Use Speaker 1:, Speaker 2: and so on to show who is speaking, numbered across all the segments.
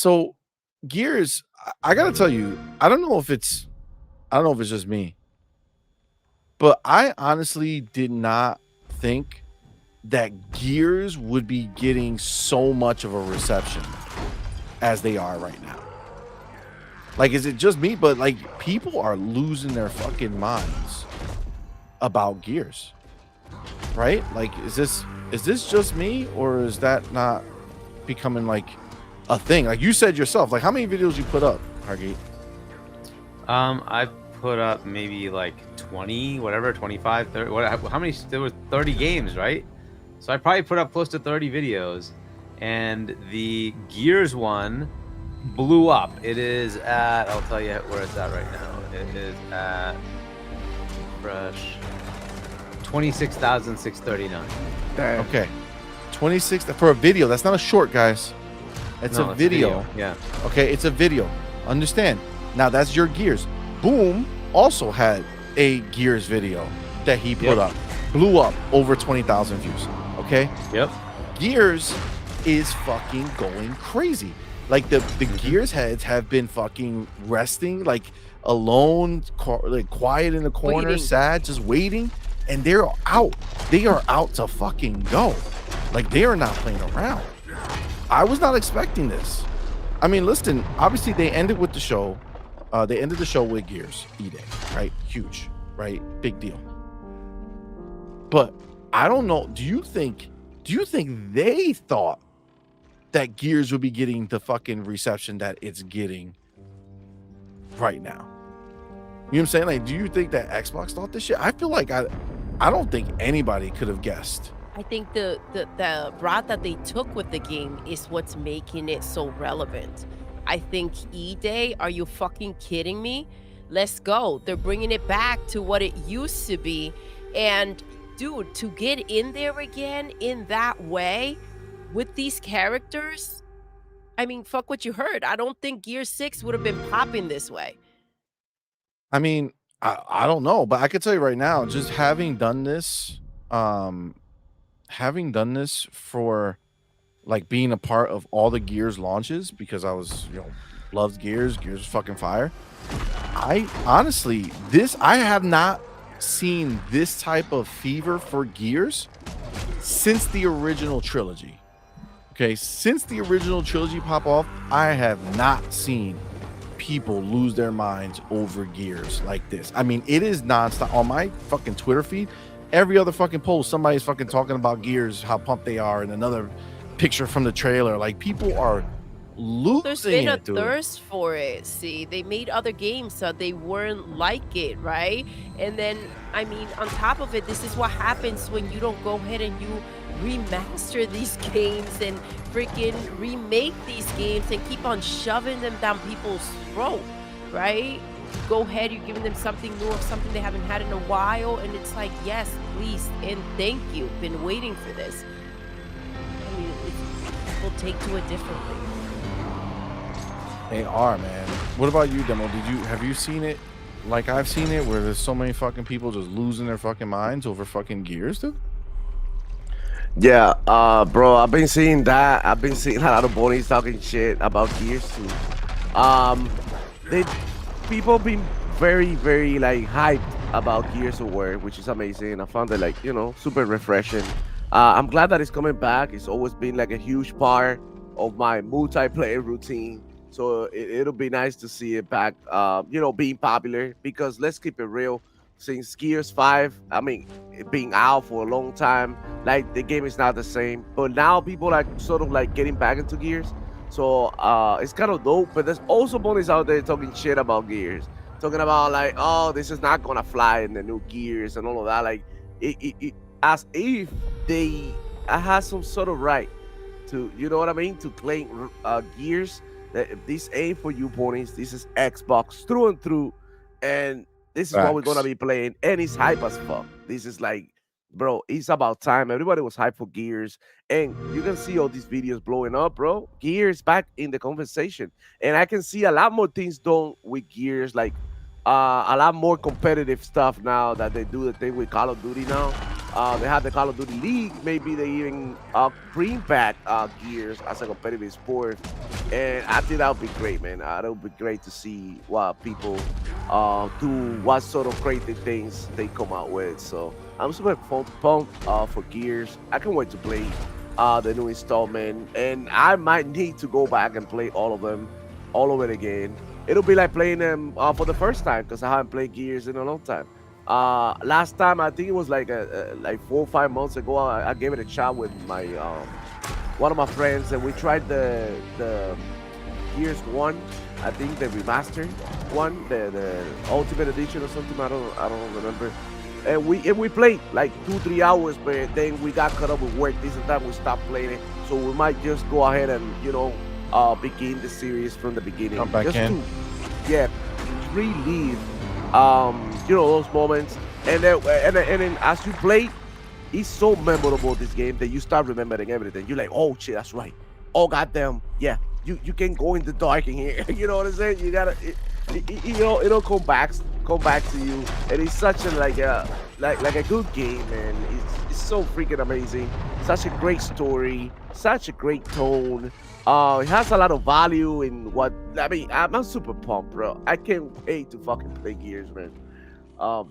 Speaker 1: So Gears, I gotta tell you, I don't know if it's just me, but I honestly did not think that Gears would be getting so much of a reception as they are right now. Like, is it just me? But like, people are losing their fucking minds about Gears, right? Like, is this just me, or is that not becoming like a thing? Like you said yourself, like how many videos you put up, Hargate?
Speaker 2: I put up maybe like 20, whatever, 25, 30. How many? There were 30 games, right? So I probably put up close to 30 videos, and the Gears one blew up. It is at, I'll tell you where it's at right now. It is at fresh 26,639.
Speaker 1: Okay, 26 for a video. That's not a short, guys. It's a video.
Speaker 2: Yeah.
Speaker 1: Okay, it's a video. Understand? Now that's your Gears. Boom also had a Gears video that he put up. Blew up over 20,000 views. Okay?
Speaker 2: Yep.
Speaker 1: Gears is fucking going crazy. Like the Gears heads have been fucking resting, like alone, like quiet in the corner, sad, just waiting, and they're out. They are out to fucking go. Like they are not playing around. I was not expecting this. I mean, listen, obviously they ended with the show. They ended the show with Gears E-Day, right? Huge, right? Big deal. But I don't know. Do you think they thought that Gears would be getting the fucking reception that it's getting right now? You know what I'm saying? Like, do you think that Xbox thought this shit? I feel like I don't think anybody could have guessed.
Speaker 3: I think the route that they took with the game is what's making it so relevant. I think E-Day, are you fucking kidding me? Let's go. They're bringing it back to what it used to be. And dude, to get in there again in that way with these characters, I mean, fuck what you heard. I don't think Gear 6 would have been popping this way.
Speaker 1: I mean, I don't know, but I can tell you right now, just having done this for like being a part of all the Gears launches, because I was, loved Gears was fucking fire. I honestly, I have not seen this type of fever for Gears since the original trilogy. Okay, since the original trilogy pop off, I have not seen people lose their minds over Gears like this. I mean, it is nonstop on my fucking Twitter feed. Every other fucking post, somebody's fucking talking about Gears, how pumped they are, and another picture from the trailer. Like, people are losing it.
Speaker 3: There's been a thirst for it. See, they made other games so they weren't like it, right? And then, I mean, on top of it, this is what happens when you don't go ahead and you remaster these games and freaking remake these games and keep on shoving them down people's throat, right? Go ahead, you're giving them something new or something they haven't had in a while, and it's like, yes, please, and thank you. Been waiting for this. I mean, people take to it differently.
Speaker 1: They are, man. What about you, Demo? Have you seen it like I've seen it, where there's so many fucking people just losing their fucking minds over fucking Gears, dude?
Speaker 4: Yeah, bro, I've been seeing that. I've been seeing a lot of bunnies talking shit about Gears too. People been very, very like hyped about Gears of War, which is amazing. I found it like, super refreshing. I'm glad that it's coming back. It's always been like a huge part of my multiplayer routine. So it'll be nice to see it back, being popular, because let's keep it real. Since Gears 5, I mean, it being out for a long time, like the game is not the same. But now people are sort of like getting back into Gears. So it's kind of dope. But there's also bunnies out there talking shit about Gears. Talking about like, oh, this is not going to fly in the new Gears and all of that. Like, it as if they have some sort of right to, you know what I mean, to claim Gears. This ain't for you, ponies. This is Xbox through and through, and this is what we're gonna be playing. And it's hype as fuck. This is like, bro, it's about time. Everybody was hyped for Gears, and you can see all these videos blowing up, bro. Gears back in the conversation, and I can see a lot more things done with Gears, like a lot more competitive stuff now that they do the thing with Call of Duty now. They have the Call of Duty League. Maybe they even bring back Gears as a competitive sport. And I think that would be great, man. That would be great to see what people do, what sort of crazy things they come out with. So I'm super pumped for Gears. I can't wait to play the new installment. And I might need to go back and play all of them all over again. It'll be like playing them for the first time because I haven't played Gears in a long time. Last time I think it was like like 4 or 5 months ago. I gave it a shot with my one of my friends, and we tried the Gears One. I think the remastered one, the Ultimate Edition or something. I don't remember. And we played like 2-3 hours, but then we got caught up with work. This and that, we stopped playing it. So we might just go ahead and begin the series from the beginning.
Speaker 1: Come back
Speaker 4: just
Speaker 1: in.
Speaker 4: To relive those moments, and then as you play, it's so memorable, this game, that you start remembering everything. You're like, oh shit, that's right. Oh goddamn, yeah. You can go in the dark in here. You know what I'm saying? You gotta, it'll come back to you, and it's such a like a good game, man. It's so freaking amazing. Such a great story, such a great tone. It has a lot of value in what I mean. I'm super pumped, bro. I can't wait to fucking play Gears, man.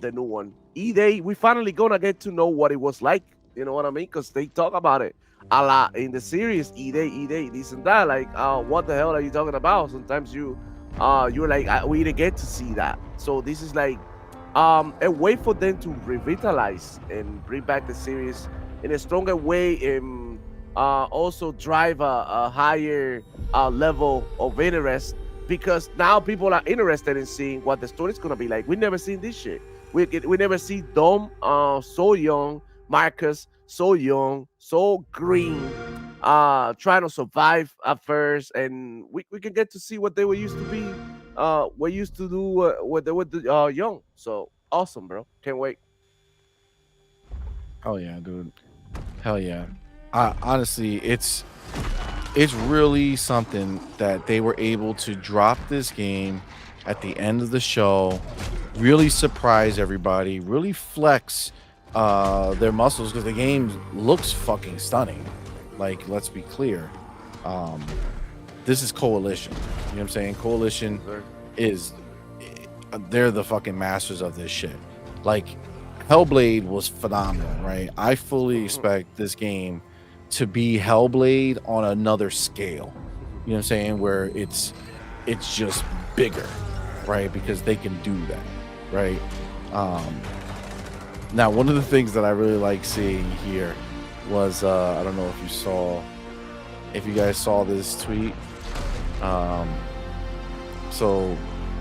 Speaker 4: The new one, E-Day. We finally gonna get to know what it was like. You know what I mean? Because they talk about it a lot in the series. E-Day, this and that. Like, what the hell are you talking about? Sometimes you're like, we didn't get to see that. So this is like, a way for them to revitalize and bring back the series in a stronger way, and also drive a higher level of interest, because now people are interested in seeing what the story's gonna be like. We never seen this shit. We never see Dom so young, Marcus so young, so green, trying to survive at first, and we can get to see what they were used to be, what used to do when they were young. So awesome, bro. Can't wait.
Speaker 1: Hell yeah, dude. Hell yeah. Honestly, it's really something that they were able to drop this game at the end of the show, really surprise everybody, really flex their muscles, because the game looks fucking stunning. Like, let's be clear. This is Coalition. You know what I'm saying? Coalition is, they're the fucking masters of this shit. Like, Hellblade was phenomenal, right? I fully expect this game to be Hellblade on another scale. You know what I'm saying? Where it's just bigger, right? Because they can do that, right? Now, one of the things that I really like seeing here was, I don't know if you guys saw this tweet. So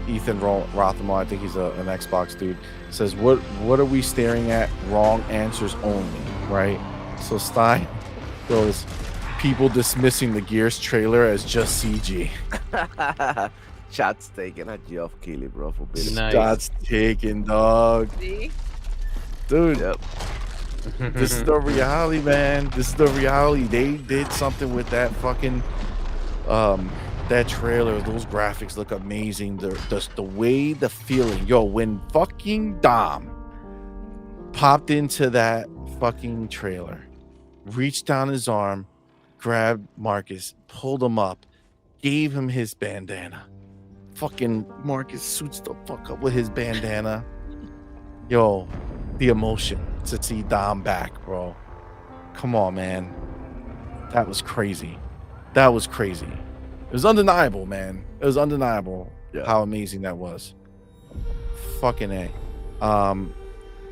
Speaker 1: Ethan Rothamo, I think he's an Xbox dude, says, what are we staring at? Wrong answers only, right? So Stein goes, people dismissing the Gears trailer as just CG.
Speaker 4: Shots taken at Geoff Keighley, bro, for being
Speaker 2: Nice.
Speaker 1: Shots taken, dog.
Speaker 3: See?
Speaker 1: Dude,
Speaker 4: Yep.
Speaker 1: this is the reality, man. This is the reality. They did something with that fucking that trailer. Those graphics look amazing. The way, the feeling. Yo, when fucking Dom popped into that fucking trailer, reached down his arm, grabbed Marcus, pulled him up, gave him his bandana. Fucking Marcus suits the fuck up with his bandana. Yo, the emotion to see Dom back, bro. Come on, man. That was crazy. That was crazy. It was undeniable, man. It was undeniable how amazing that was. Fucking A.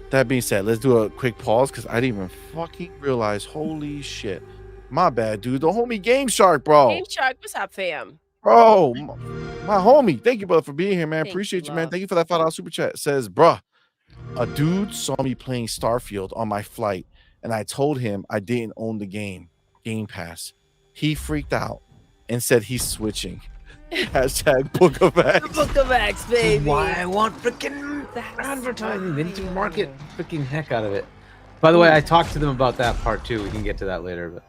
Speaker 1: That being said, let's do a quick pause because I didn't even fucking realize. Holy shit. My bad, dude. The homie Game Shark, bro.
Speaker 3: Game Shark, what's up, fam?
Speaker 1: Bro, my homie. Thank you, brother, for being here, man.
Speaker 3: Thank
Speaker 1: Appreciate
Speaker 3: you,
Speaker 1: you, man.
Speaker 3: love.
Speaker 1: Thank you for that $5 super chat. It says, bruh, a dude saw me playing Starfield on my flight, and I told him I didn't own the Game Pass. He freaked out and said he's switching. Hashtag Book of
Speaker 3: The
Speaker 1: X.
Speaker 3: Book of X, baby.
Speaker 2: Why I want freaking
Speaker 3: That's
Speaker 2: advertising. They need to
Speaker 3: right.
Speaker 2: market freaking heck out of it. By the way, I talked to them about that part too. We can get to that later, but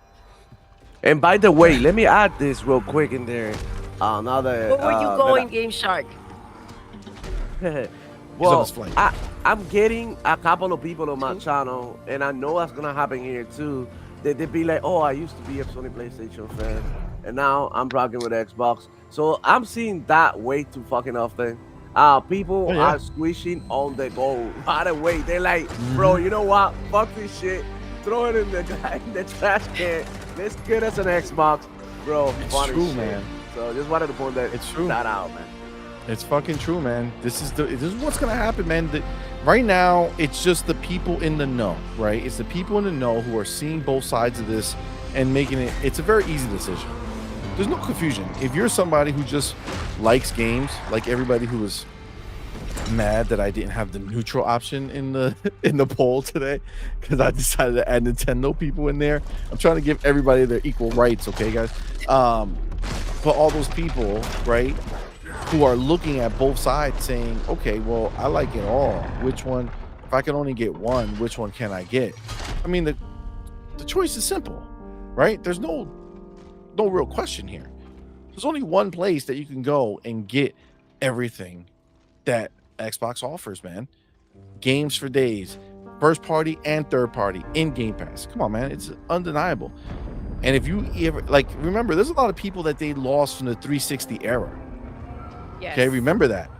Speaker 4: And by the way, let me add this real quick in there. Now that
Speaker 3: Where were you going, Game Shark?
Speaker 1: He's on
Speaker 4: Well,
Speaker 1: his flight.
Speaker 4: I'm getting a couple of people on my channel, and I know that's gonna happen here too. They be like, "Oh, I used to be a Sony PlayStation fan, and now I'm rocking with Xbox." So I'm seeing that way too fucking often. People
Speaker 1: Oh, yeah.
Speaker 4: are squishing on the go right away. They're like, "Bro,
Speaker 1: Mhm.
Speaker 4: you know what? Fuck this shit. Throw it in the trash can. Let's get us an Xbox, bro."
Speaker 1: It's
Speaker 4: Funny
Speaker 1: true,
Speaker 4: shit.
Speaker 1: man.
Speaker 4: So just wanted to point
Speaker 1: It's true.
Speaker 4: that out, man.
Speaker 1: It's fucking true, man. This is what's gonna happen, man. Right now, it's just the people in the know, right? It's the people in the know who are seeing both sides of this and making it. It's a very easy decision. There's no confusion. If you're somebody who just likes games, like everybody who was mad that I didn't have the neutral option in the in the poll today, because I decided to add Nintendo people in there. I'm trying to give everybody their equal rights, okay, guys? But all those people, right, who are looking at both sides saying, okay, well, I like it all. Which one, if I can only get one, which one can I get? I mean, the choice is simple, right? There's no real question here. There's only one place that you can go and get everything that Xbox offers, man. Games for days, first party and third party in Game Pass. Come on, man. It's undeniable. And if you ever, like, remember, there's a lot of people that they lost from the 360 era.
Speaker 3: Yes.
Speaker 1: Okay, remember that.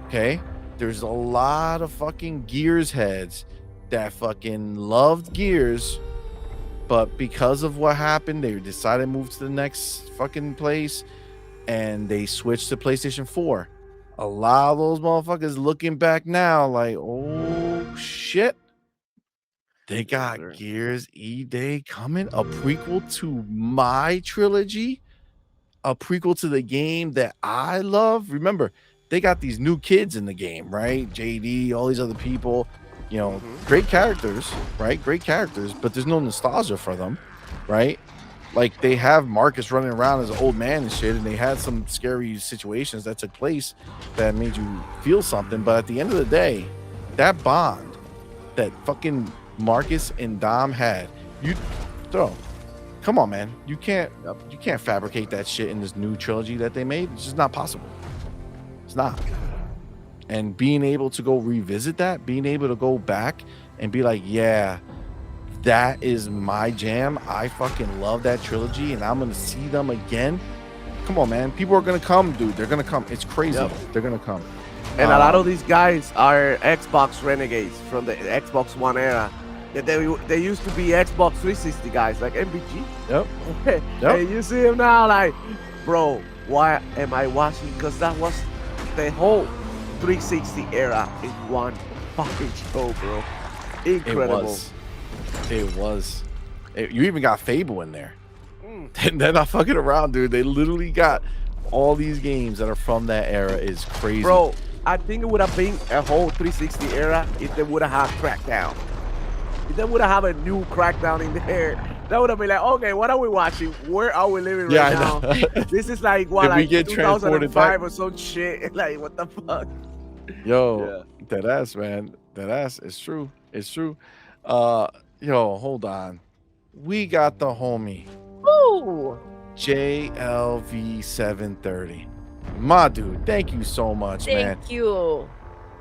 Speaker 1: Okay, there's a lot of fucking Gears heads that fucking loved Gears, but because of what happened, they decided to move to the next fucking place, and they switched to PlayStation 4. A lot of those motherfuckers looking back now, like, oh shit, they got
Speaker 4: sir.
Speaker 1: Gears E-Day coming, a prequel to my trilogy. A prequel to the game that I love. Remember, they got these new kids in the game, right? JD, all these other people, you know, great characters, right? Great characters, but there's no nostalgia for them, right? Like, they have Marcus running around as an old man and shit, and they had some scary situations that took place that made you feel something. But at the end of the day, that bond that fucking Marcus and Dom had, you throw. Come on, man. You can't fabricate that shit in this new trilogy that they made. It's just not possible. It's not. And being able to go revisit that, being able to go back and be like, yeah, that is my jam. I fucking love that trilogy, and I'm gonna see them again. Come on, man. People are gonna come, dude. They're gonna come. It's crazy.
Speaker 4: Yep.
Speaker 1: They're gonna come.
Speaker 4: And a lot of these guys are Xbox renegades from the Xbox One era. They used to be Xbox 360 guys, like MBG.
Speaker 1: Yep.
Speaker 4: And you see him now, like, bro, why am I watching? Because that was the whole 360 era in one fucking show, bro. Incredible.
Speaker 1: It was. You even got Fable in there. And they're not fucking around, dude. They literally got all these games that are from that era. Is crazy,
Speaker 4: bro. I think it would have been a whole 360 era if they would have had Crackdown. If they would have a new Crackdown in there, that would have been like, okay, what are we watching? Where are we living right now? This is like what,
Speaker 1: Did we
Speaker 4: like
Speaker 1: get
Speaker 4: 2005 or some shit. Like, what the fuck?
Speaker 1: Yo, that ass, man. That ass. It's true. It's true. Yo, hold on. We got the homie.
Speaker 3: Ooh.
Speaker 1: JLV730. My dude, thank you so much, man.
Speaker 3: Thank you.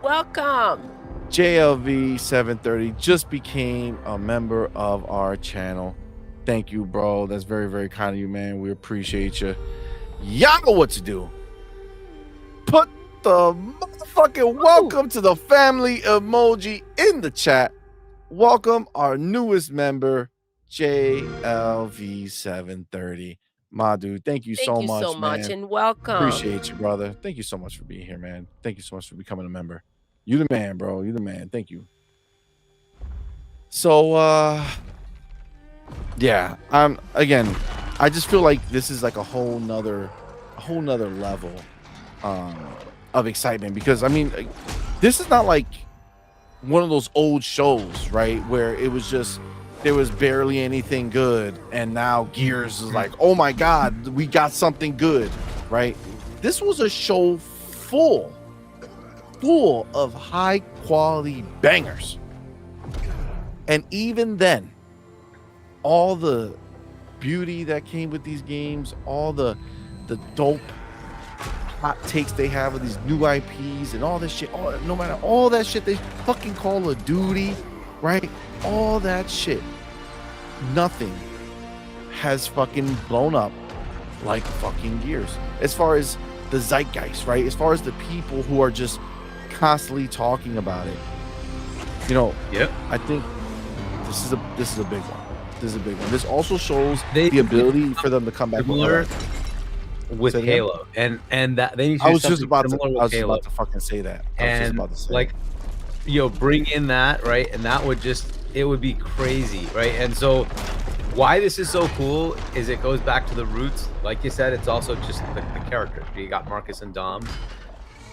Speaker 3: Welcome.
Speaker 1: JLV730 just became a member of our channel. Thank you, bro. That's very, very kind of you, man. We appreciate you. Y'all know what to do. Put the motherfucking welcome to the family emoji in the chat. Welcome our newest member, JLV730. My dude, thank you so much.
Speaker 3: Thank you so much,
Speaker 1: man.
Speaker 3: and welcome.
Speaker 1: Appreciate you, brother. Thank you so much for being here, man. Thank you so much for becoming a member. You the man, bro. You the man. Thank you. So yeah, again, I just feel like this is like a whole nother level of excitement, because I mean, this is not like one of those old shows, right, where it was just there was barely anything good, and now Gears is like, oh my god, we got something good, right? This was a show full of high quality bangers, and even then, all the beauty that came with these games, all the dope hot takes they have with these new IPs and all this shit, no matter all that shit they fucking Call of Duty, right? All that shit, nothing has fucking blown up like fucking Gears. As far as the zeitgeist, right? As far as the people who are just constantly talking about it. You know,
Speaker 2: Yep.
Speaker 1: I think this is a big one. This is a big one. This also shows the ability for them to come back
Speaker 2: similar with
Speaker 1: Say it again?
Speaker 2: Halo, and that they need to
Speaker 1: I
Speaker 2: do
Speaker 1: was just
Speaker 2: something
Speaker 1: about to
Speaker 2: similar with
Speaker 1: I was
Speaker 2: Halo.
Speaker 1: about to fucking say that. I was just
Speaker 2: And
Speaker 1: about to say
Speaker 2: like, bring in that, right? And that would it would be crazy, right? And so why this is so cool is it goes back to the roots. Like you said, it's also just the characters. You got Marcus and Dom,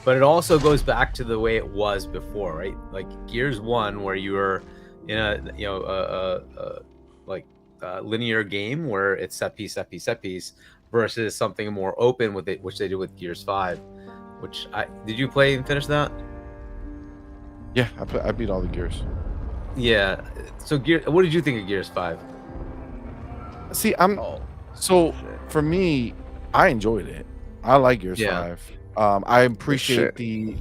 Speaker 2: but it also goes back to the way it was before, right? Like Gears 1, where you were in a linear game where it's set piece, versus something more open with it, which they do with Gears 5. Which did you play and finish that?
Speaker 1: Yeah, I beat all the Gears.
Speaker 2: Yeah. So what did you think of Gears 5?
Speaker 1: See,
Speaker 4: Oh,
Speaker 1: so
Speaker 4: shit.
Speaker 1: for me, I enjoyed it. I like Gears 5. I appreciate the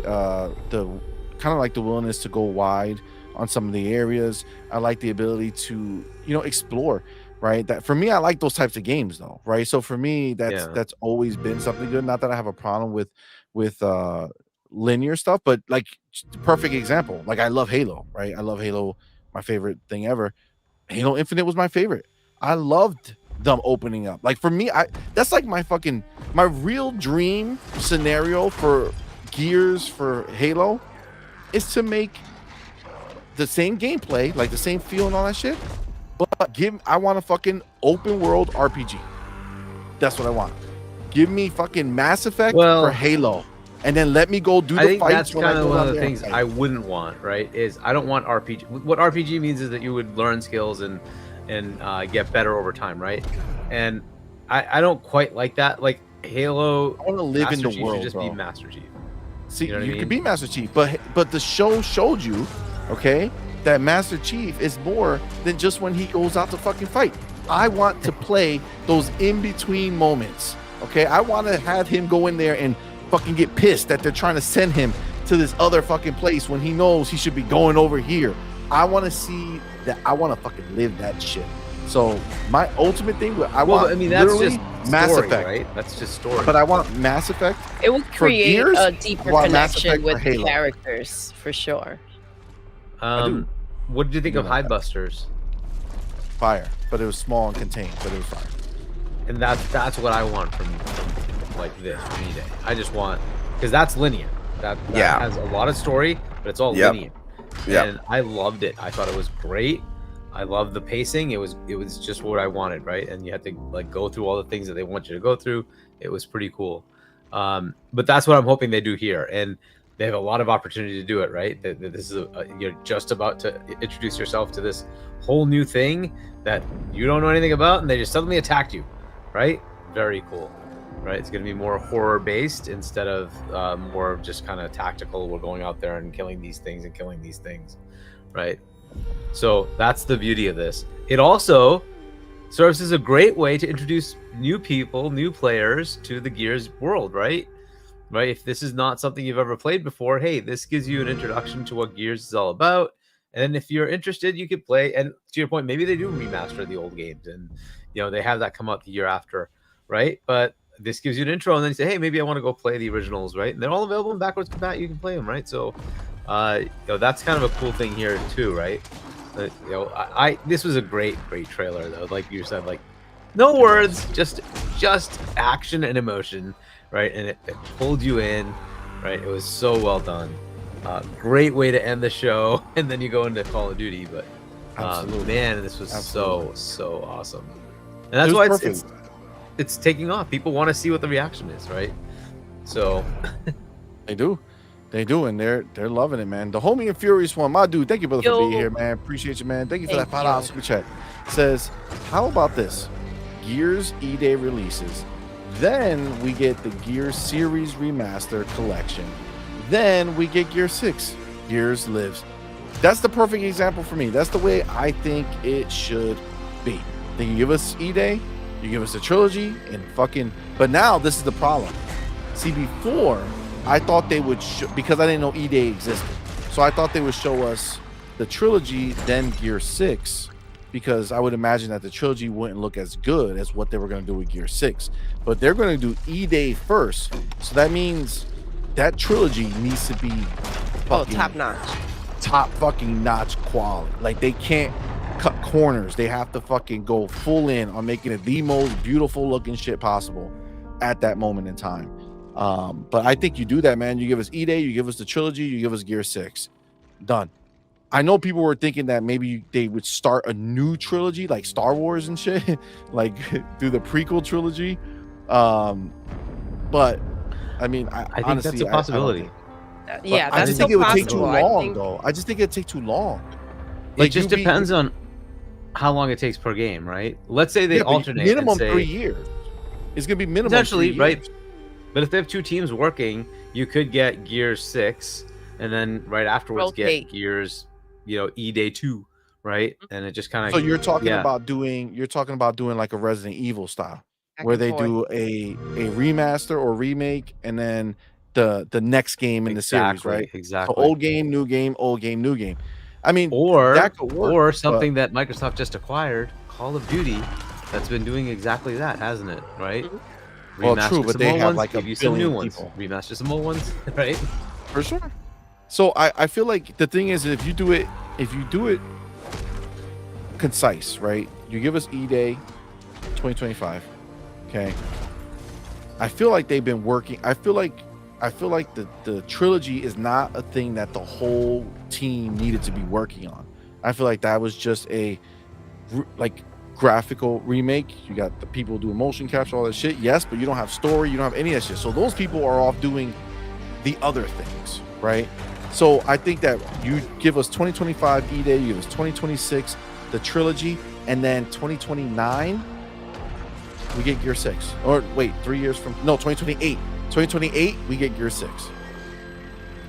Speaker 1: kind of like the willingness to go wide on some of the areas. I like the ability to, explore, right? That for me, I like those types of games though, right? So for me, that's always been something good. Not that I have a problem with linear stuff, but like perfect example, like I love Halo, right? I love Halo, my favorite thing ever. Halo Infinite was my favorite. I loved them opening up. Like for me, that's like my real dream scenario for Gears for Halo is to make the same gameplay, like the same feel and all that shit, but I want a fucking open world RPG. That's what I want. Give me fucking Mass Effect for Halo, and then let me go do the fights.
Speaker 2: That's kind of one of the things I wouldn't want, right? Is I don't want RPG. What RPG means is that you would learn skills and get better over time, right? And I don't quite like that. Like Halo,
Speaker 1: I want to live in the
Speaker 2: Chief
Speaker 1: world,
Speaker 2: should just
Speaker 1: bro.
Speaker 2: be Master Chief.
Speaker 1: See,
Speaker 2: You know what I
Speaker 1: you
Speaker 2: mean?
Speaker 1: could be Master Chief, but the show showed you, okay, that Master Chief is more than just when he goes out to fucking fight. I want to play those in-between moments, okay? I want to have him go in there and fucking get pissed that they're trying to send him to this other fucking place when he knows he should be going over here. I want to see that. I want to fucking live that shit. So my ultimate thing, that's
Speaker 2: just
Speaker 1: Mass
Speaker 2: story,
Speaker 1: Effect,
Speaker 2: right? That's just story.
Speaker 1: but I want Mass Effect.
Speaker 3: It would create
Speaker 1: Gears,
Speaker 3: a deeper
Speaker 1: I want Mass
Speaker 3: connection
Speaker 1: Effect
Speaker 3: with
Speaker 1: for
Speaker 3: the
Speaker 1: Halo.
Speaker 3: characters, for sure.
Speaker 1: do.
Speaker 2: What did you think
Speaker 1: I
Speaker 2: of
Speaker 1: do like that.
Speaker 2: Hidebusters?
Speaker 1: Fire, but it was small and contained, but it was fire.
Speaker 2: And that's what I want from like this any day. I just want, because that's linear. That has a lot of story, but it's all linear.
Speaker 4: Yep.
Speaker 2: And I loved it. I thought it was great. I loved the pacing. It was just what I wanted, right? And you had to like go through all the things that they want you to go through. It was pretty cool. But that's what I'm hoping they do here. And they have a lot of opportunity to do it, right? This is you're just about to introduce yourself to this whole new thing that you don't know anything about, and they just suddenly attacked you, right? Very cool, right? It's going to be more horror based instead of more of just kind of tactical. We're going out there and killing these things, right? So that's the beauty of this. It also serves as a great way to introduce new people, new players to the Gears world, right? Right? If this is not something you've ever played before, hey, this gives you an introduction to what Gears is all about. And if you're interested, you could play. And to your point, maybe they do remaster the old games and, they have that come out the year after, right? But this gives you an intro, and then you say, hey, maybe I want to go play the originals, right? And they're all available in backwards compat. You can play them, right? So, that's kind of a cool thing here too, right? This was a great trailer though. Like you said, like no words, just action and emotion, right? And it pulled you in, right? It was so well done. Great way to end the show, and then you go into Call of Duty. But man, this was so awesome, and that's why it's taking off. People want to see what the reaction is, right? So
Speaker 1: They do, and they're loving it, man. The homie and Furious one, my dude. Thank you, brother, for being here, man. Appreciate you, man. Thank you for that $5 super chat. Says, how about this? Gears E-Day releases, then we get the Gears Series Remaster Collection, then we get Gear 6. Gears Lives. That's the perfect example for me. That's the way I think it should be. Then you give us E-Day, you give us a trilogy, and fucking. But now this is the problem. See, before I thought they would because I didn't know E-Day existed, so I thought they would show us the trilogy, then Gear 6, because I would imagine that the trilogy wouldn't look as good as what they were going to do with Gear 6. But they're going to do E-Day first, so that means that trilogy needs to be
Speaker 3: top notch.
Speaker 1: Top fucking notch quality. Like, they can't cut corners. They have to fucking go full in on making it the most beautiful looking shit possible at that moment in time. But I think you do that, man. You give us E-Day, you give us the trilogy, you give us Gear 6. Done. I know people were thinking that maybe they would start a new trilogy like Star Wars and shit, like do the prequel trilogy. But I mean,
Speaker 2: I think
Speaker 1: honestly,
Speaker 2: that's a possibility.
Speaker 3: Yeah,
Speaker 1: I
Speaker 3: that's
Speaker 1: just
Speaker 3: still
Speaker 1: think it would take too
Speaker 3: possible.
Speaker 1: long, though. I just think it'd take too long.
Speaker 2: It just depends on how long it takes per game, right? Let's say they alternate.
Speaker 1: Minimum
Speaker 2: and say,
Speaker 1: 3 years. It's gonna be minimum.
Speaker 2: Potentially,
Speaker 1: 3
Speaker 2: right?
Speaker 1: years.
Speaker 2: But if they have two teams working, you could get Gear 6, and then right afterwards get Gears, E-Day 2, right? And it just kind of.
Speaker 1: So you're talking about doing like a Resident Evil style, where they do a remaster or remake, and then the next game in the series, right?
Speaker 2: Exactly.
Speaker 1: So old game, new game, old game, new game. I mean,
Speaker 2: or
Speaker 1: that could work,
Speaker 2: or something that Microsoft just acquired, Call of Duty, that's been doing exactly that, hasn't it? Right?
Speaker 1: Well, true, but they have like
Speaker 2: give
Speaker 1: a
Speaker 2: you some new
Speaker 1: billion
Speaker 2: ones,
Speaker 1: people.
Speaker 2: remaster some old ones, right?
Speaker 1: For sure. So I feel like the thing is, if you do it concise, right? You give us E-Day 2025. Okay. I feel like they've been working. I feel like the trilogy is not a thing that the whole team needed to be working on. I feel like that was just a graphical remake. You got the people doing motion capture, all that shit. Yes, but you don't have story. You don't have any of that shit. So those people are off doing the other things, right? So I think that you give us 2025 E-Day, you give us 2026, the trilogy, and then 2029, we get Gear 6. Or wait, 3 years from... No, 2028. 2028, we get Gear 6.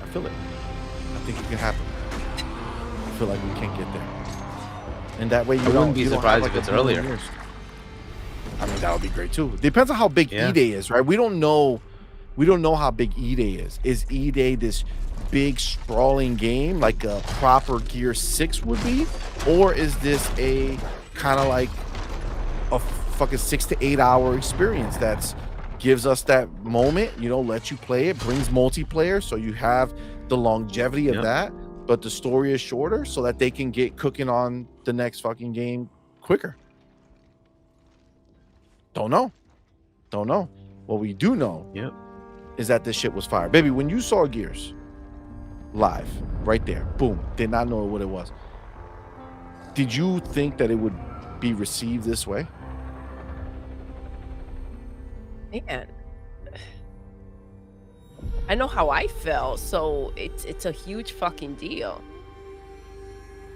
Speaker 1: I feel it. I think it can happen. I feel like we can get there. And that way you
Speaker 2: wouldn't be surprised if it's earlier.
Speaker 1: I mean, that would be great too. Depends on how big E-Day is, right? We don't know how big E-Day is. Is E-Day this big sprawling game like a proper Gear 6 would be? Or is this a kind of like a fucking 6 to 8 hour experience that's gives us that moment, lets you play it, brings multiplayer, so you have the longevity of that, but the story is shorter so that they can get cooking on the next fucking game quicker. Don't know. What we do know is that this shit was fire. Baby, when you saw Gears live, right there, boom, did not know what it was. Did you think that it would be received this way?
Speaker 3: Man, I know how I felt, so it's a huge fucking deal.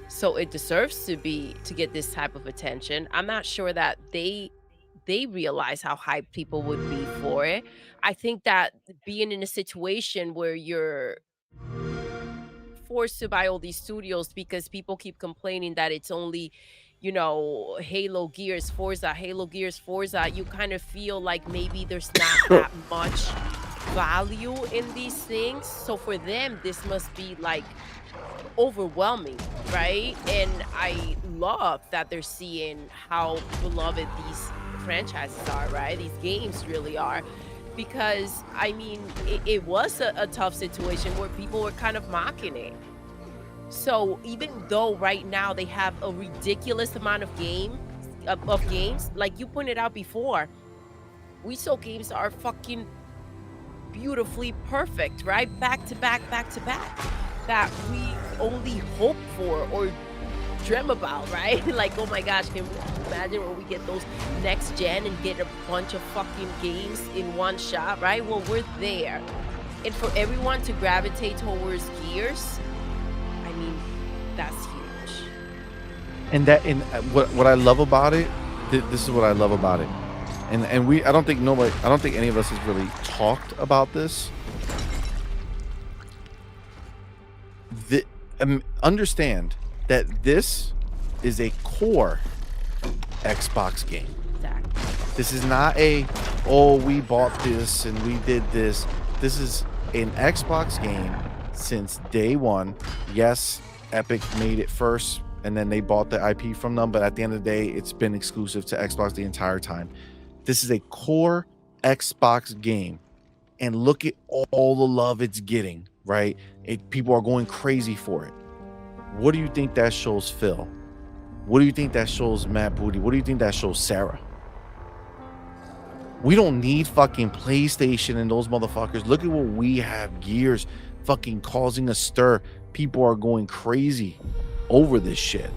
Speaker 3: So it deserves to get this type of attention. I'm not sure that they realize how hyped people would be for it. I think that being in a situation where you're forced to buy all these studios because people keep complaining that it's only Halo, Gears, Forza, you kind of feel like maybe there's not that much value in these things. So for them, this must be like overwhelming, right? And I love that they're seeing how beloved these franchises are, right? These games really are. Because, I mean, it was a tough situation where people were kind of mocking it. So even though right now they have a ridiculous amount of games, like you pointed out before, we saw games that are fucking beautifully perfect, right? Back to back, that we only hope for or dream about, right? Like, oh my gosh, can we imagine when we get those next gen and get a bunch of fucking games in one shot, right? Well, we're there. And for everyone to gravitate towards Gears, I mean, that's huge.
Speaker 1: And what I love about it, this is what I love about it. And I don't think any of us has really talked about this. Understand that this is a core Xbox game.
Speaker 3: Exactly.
Speaker 1: This is not a oh, we bought this and we did this. This is an Xbox game since day one. Yes, Epic made it first and then they bought the IP from them, but at the end of the day, it's been exclusive to Xbox the entire time. This is a core Xbox game, and look at all the love it's getting, right? People are going crazy for it. What do you think that shows Phil? What do you think that shows Matt Booty? What do you think that shows Sarah? We don't need fucking PlayStation and those motherfuckers. Look at what we have. Gears fucking causing a stir. People are going crazy over this shit.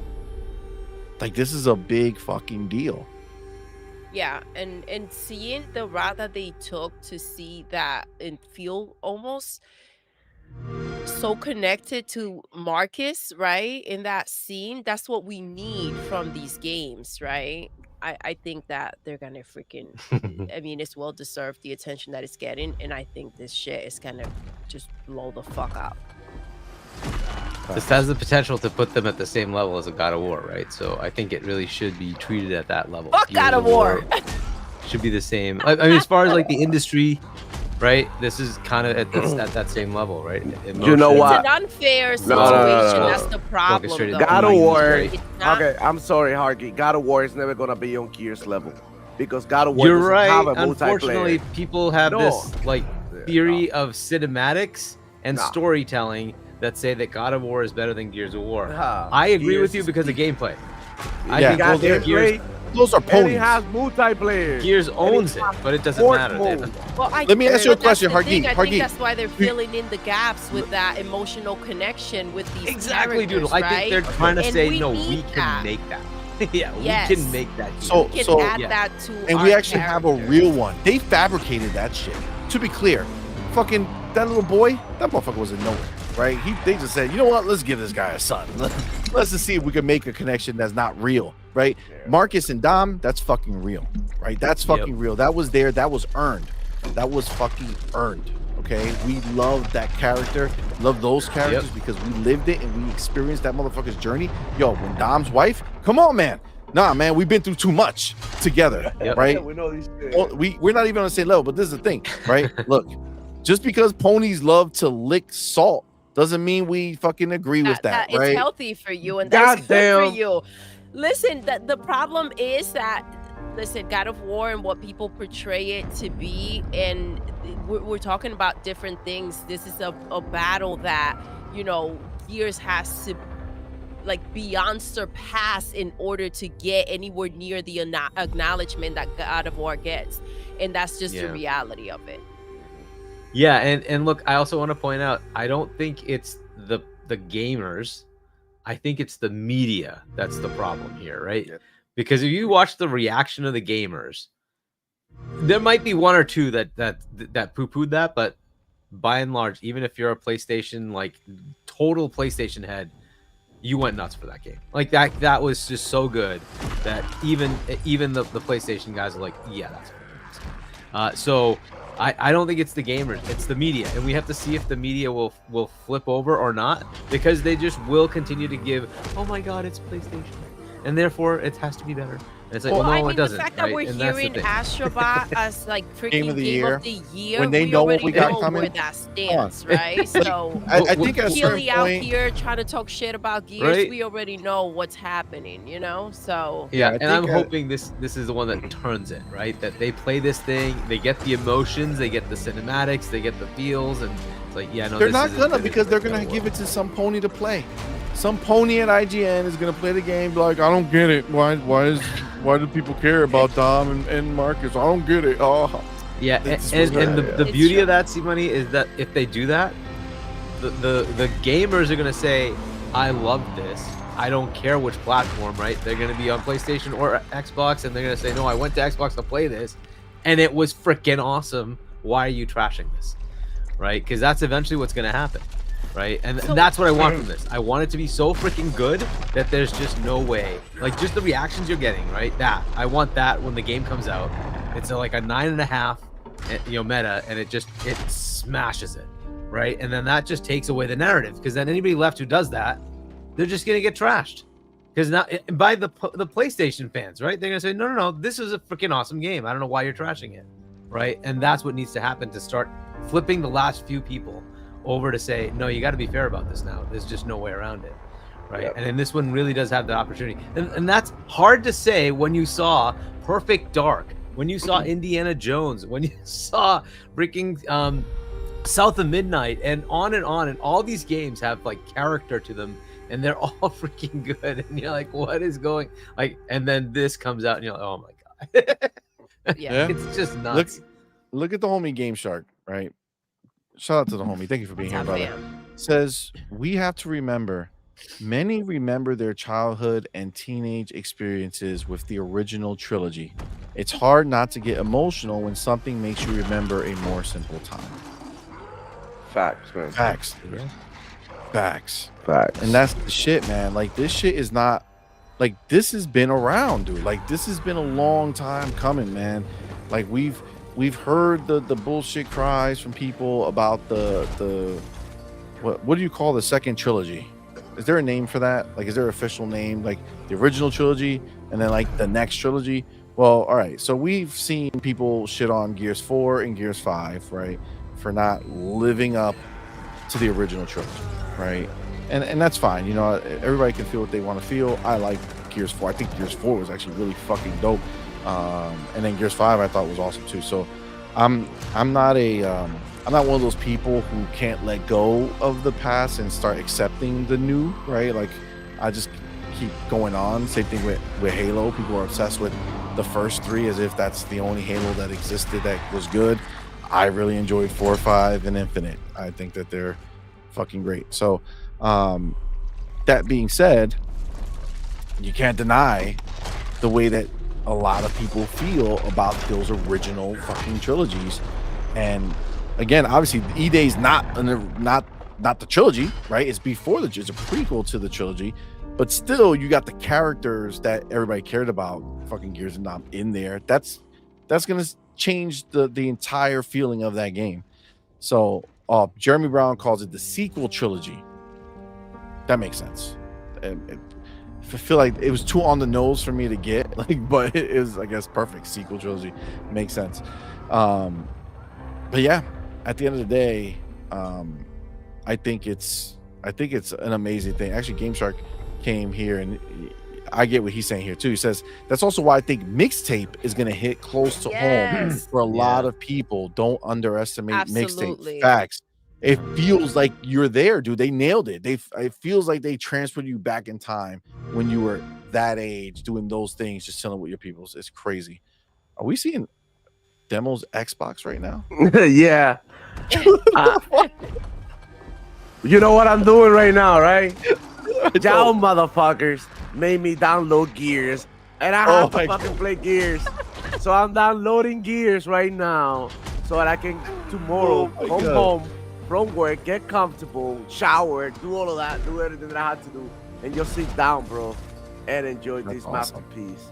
Speaker 1: Like, this is a big fucking deal.
Speaker 3: Yeah, and seeing the route that they took to see that and feel almost so connected to Marcus, right? In that scene, that's what we need from these games, right? I think that they're gonna freaking I mean, it's well deserved the attention that it's getting, and I think this shit is gonna just blow the fuck up.
Speaker 2: This has the potential to put them at the same level as a God of War, right? So I think it really should be treated at that level.
Speaker 3: Fuck God of War!
Speaker 2: Should be the same. I mean, as far as like the industry, right? This is kind of at that same level, right?
Speaker 4: You know what?
Speaker 3: It's an unfair situation.
Speaker 4: No.
Speaker 3: That's the problem, though.
Speaker 4: God of War.
Speaker 3: It's not-
Speaker 4: Okay, I'm sorry, Harky. God of War is never gonna be on Gears level because God of War
Speaker 2: You're
Speaker 4: doesn't
Speaker 2: right.
Speaker 4: have a
Speaker 2: Unfortunately,
Speaker 4: multiplayer.
Speaker 2: people have
Speaker 4: No.
Speaker 2: this like theory of cinematics and
Speaker 4: No.
Speaker 2: storytelling that say that God of War is better than Gears of War.
Speaker 4: Nah,
Speaker 2: I agree
Speaker 4: Gears
Speaker 2: with you
Speaker 4: is
Speaker 2: because of
Speaker 4: peak.
Speaker 2: gameplay.
Speaker 1: Yeah.
Speaker 2: I think
Speaker 4: God,
Speaker 2: those are Gears.
Speaker 1: Those are
Speaker 4: And it
Speaker 1: ponies.
Speaker 4: has multiplayer.
Speaker 2: Gears owns it, but it doesn't
Speaker 4: Sport
Speaker 2: matter.
Speaker 4: mode.
Speaker 3: Well,
Speaker 1: Let me ask you a
Speaker 3: but that's
Speaker 1: question,
Speaker 3: the
Speaker 1: Hargeet.
Speaker 3: thing. I
Speaker 1: Hargeet.
Speaker 3: think that's why they're filling in the gaps with that emotional connection with these
Speaker 2: Exactly, dude.
Speaker 3: characters,
Speaker 2: I
Speaker 3: right?
Speaker 2: think they're trying to
Speaker 3: And
Speaker 2: say,
Speaker 3: we
Speaker 2: no,
Speaker 3: need
Speaker 2: we can
Speaker 3: that.
Speaker 2: make that. Yeah,
Speaker 3: Yes.
Speaker 2: we can make that.
Speaker 1: So-
Speaker 3: We can add
Speaker 2: yeah.
Speaker 3: that to
Speaker 1: And we
Speaker 3: our
Speaker 1: actually have a
Speaker 3: characters.
Speaker 1: real one. They fabricated that shit. To be clear, fucking that little boy, that motherfucker was in nowhere, right? They just said, you know what? Let's give this guy a son. Let's just see if we can make a connection that's not real, right? Marcus and Dom, that's fucking real, right? That's fucking real. That was there. That was earned. That was fucking earned. Okay, we love that character, love those characters because we lived it and we experienced that motherfucker's journey. Yo, when Dom's wife, come on, man. Nah, man, we've been through too much together, right?
Speaker 4: Yeah, we know these things.
Speaker 1: Well, we're not even on the same level, but this is the thing, right? Look, just because ponies love to lick salt doesn't mean we fucking agree with that,
Speaker 3: It's
Speaker 1: right?
Speaker 3: healthy for you, and that's good
Speaker 4: Goddamn.
Speaker 3: for you. Listen, the problem is that, listen, God of War and what people portray it to be, and we're talking about different things. This is a battle that, you know, Gears has to like beyond surpass in order to get anywhere near the acknowledgement that God of War gets, and that's just the reality of it.
Speaker 2: Yeah, and look, I also want to point out, I don't think it's the gamers. I think it's the media that's the problem here, right?
Speaker 4: Yeah.
Speaker 2: Because if you watch the reaction of the gamers, there might be one or two that poo-pooed that, but by and large, even if you're a PlayStation, like total PlayStation head, you went nuts for that game. Like that was just so good that even the PlayStation guys are like, yeah, that's what it is. So I don't think it's the gamers, it's the media, and we have to see if the media will flip over or not, because they just will continue to give, oh my god, it's PlayStation, and therefore it has to be better. And it's like, well, no,
Speaker 3: I mean,
Speaker 2: it doesn't.
Speaker 3: the fact that
Speaker 2: right?
Speaker 3: we're
Speaker 2: And that's the
Speaker 3: hearing
Speaker 2: thing.
Speaker 3: Astrobot as like freaking
Speaker 1: Game of the year.
Speaker 3: when
Speaker 1: they
Speaker 3: we
Speaker 1: know what
Speaker 3: already
Speaker 1: we got
Speaker 3: know
Speaker 1: coming.
Speaker 3: where that stands, right? So
Speaker 1: I think at a certain
Speaker 3: Keely out
Speaker 1: point,
Speaker 3: here trying to talk shit about Gears,
Speaker 2: Right?
Speaker 3: we already know what's happening, you know? So
Speaker 2: Yeah,
Speaker 1: I
Speaker 2: and I'm
Speaker 1: think,
Speaker 2: hoping this is the one that turns it, right? That they play this thing, they get the emotions, they get the cinematics, they get the feels, and it's like, yeah, no,
Speaker 1: they're
Speaker 2: this
Speaker 1: not
Speaker 2: isn't-
Speaker 1: gonna,
Speaker 2: this
Speaker 1: because
Speaker 2: isn't
Speaker 1: they're
Speaker 2: gonna
Speaker 1: gonna
Speaker 2: work.
Speaker 1: give it to some pony to play. Some pony at IGN is gonna play the game, be like, I don't get it. Why do people care about Dom and Marcus? I don't get it. Oh,
Speaker 2: Yeah,
Speaker 1: It's
Speaker 2: and
Speaker 1: right,
Speaker 2: the,
Speaker 1: yeah.
Speaker 2: the
Speaker 3: It's
Speaker 2: beauty
Speaker 3: true.
Speaker 2: of that, CMoney, is that if they do that, the gamers are gonna say, I love this. I don't care which platform, right? They're gonna be on PlayStation or Xbox, and they're gonna say, no, I went to Xbox to play this, and it was freaking awesome. Why are you trashing this, right? Because that's eventually what's gonna happen, right? And
Speaker 3: So-
Speaker 2: that's what I want from this. I want it to be so freaking good that there's just no way, like just the reactions you're getting, right? That I want that when the game comes out. It's like a 9.5, meta, and it smashes it, right? And then that just takes away the narrative, because then anybody left who does that, they're just gonna get trashed. Because now by the PlayStation fans, right? They're gonna say, no, this is a freaking awesome game. I don't know why you're trashing it. right? And that's what needs to happen to start flipping the last few people over to say, no, you got to be fair about this now. There's just no way around it, right?
Speaker 4: Yep.
Speaker 2: And then this one really does have the opportunity. And that's hard to say when you saw Perfect Dark, when you saw Indiana Jones, when you saw freaking South of Midnight, and on, and all these games have like character to them, and they're all freaking good, and you're like, what is going, like, and then this comes out and you're like, oh my god.
Speaker 3: Yeah.
Speaker 2: It's just nuts.
Speaker 1: Look at the homie Game Shark, right? Shout out to the homie. Thank you for being here,
Speaker 3: Top
Speaker 1: brother.
Speaker 3: fan.
Speaker 1: Says we have to remember, many remember their childhood and teenage experiences with the original trilogy. It's hard not to get emotional when something makes you remember a more simple time.
Speaker 4: Facts, man.
Speaker 1: Facts. Facts.
Speaker 4: Facts.
Speaker 1: And that's the shit, man. Like, this shit is not, like, this has been around, dude. Like, this has been a long time coming, man. Like, we've heard the bullshit cries from people about the what do you call the second trilogy? Is there a name for that? Like, is there an official name? Like the original trilogy and then like the next trilogy? Well, all right. So we've seen people shit on Gears 4 and Gears 5, right? For not living up to the original trilogy, right? And that's fine. You know, everybody can feel what they want to feel. I like Gears 4. I think Gears 4 was actually really fucking dope. And then Gears 5 I thought was awesome too. So I'm not one of those people who can't let go of the past and start accepting the new, right? Like, I just keep going on. Same thing with Halo. People are obsessed with the first three as if that's the only Halo that existed that was good. I really enjoyed 4, 5, and Infinite. I think that they're fucking great. So that being said, you can't deny the way that a lot of people feel about those original fucking trilogies. And again, obviously E-Day's not the trilogy, right? It's before it's a prequel to the trilogy, but still you got the characters that everybody cared about, fucking Gears and Nom, in there. That's gonna change the entire feeling of that game. So Jeremy Brown calls it the sequel trilogy. That makes sense. I feel like it was too on the nose for me to get, like, but it is, I guess, perfect. Sequel trilogy makes sense. But yeah, at the end of the day, I think it's an amazing thing. Actually, Game Shark came here, and I get what he's saying here too. He says that's also why I think mixtape is going to hit close to home for a lot of people. Don't underestimate mixtape. Facts. It feels like you're there, dude. They nailed it. It feels like they transferred you back in time when you were that age, doing those things, just chilling with your peoples. It's crazy. Are we seeing demos Xbox right now?
Speaker 4: Yeah. You know what I'm doing right now, right? Y'all motherfuckers made me download Gears, and I have to fucking play Gears. So I'm downloading Gears right now so that I can tomorrow come home from work, get comfortable, shower, do all of that, do everything that I had to do, and just sit down, bro, and enjoy this masterpiece.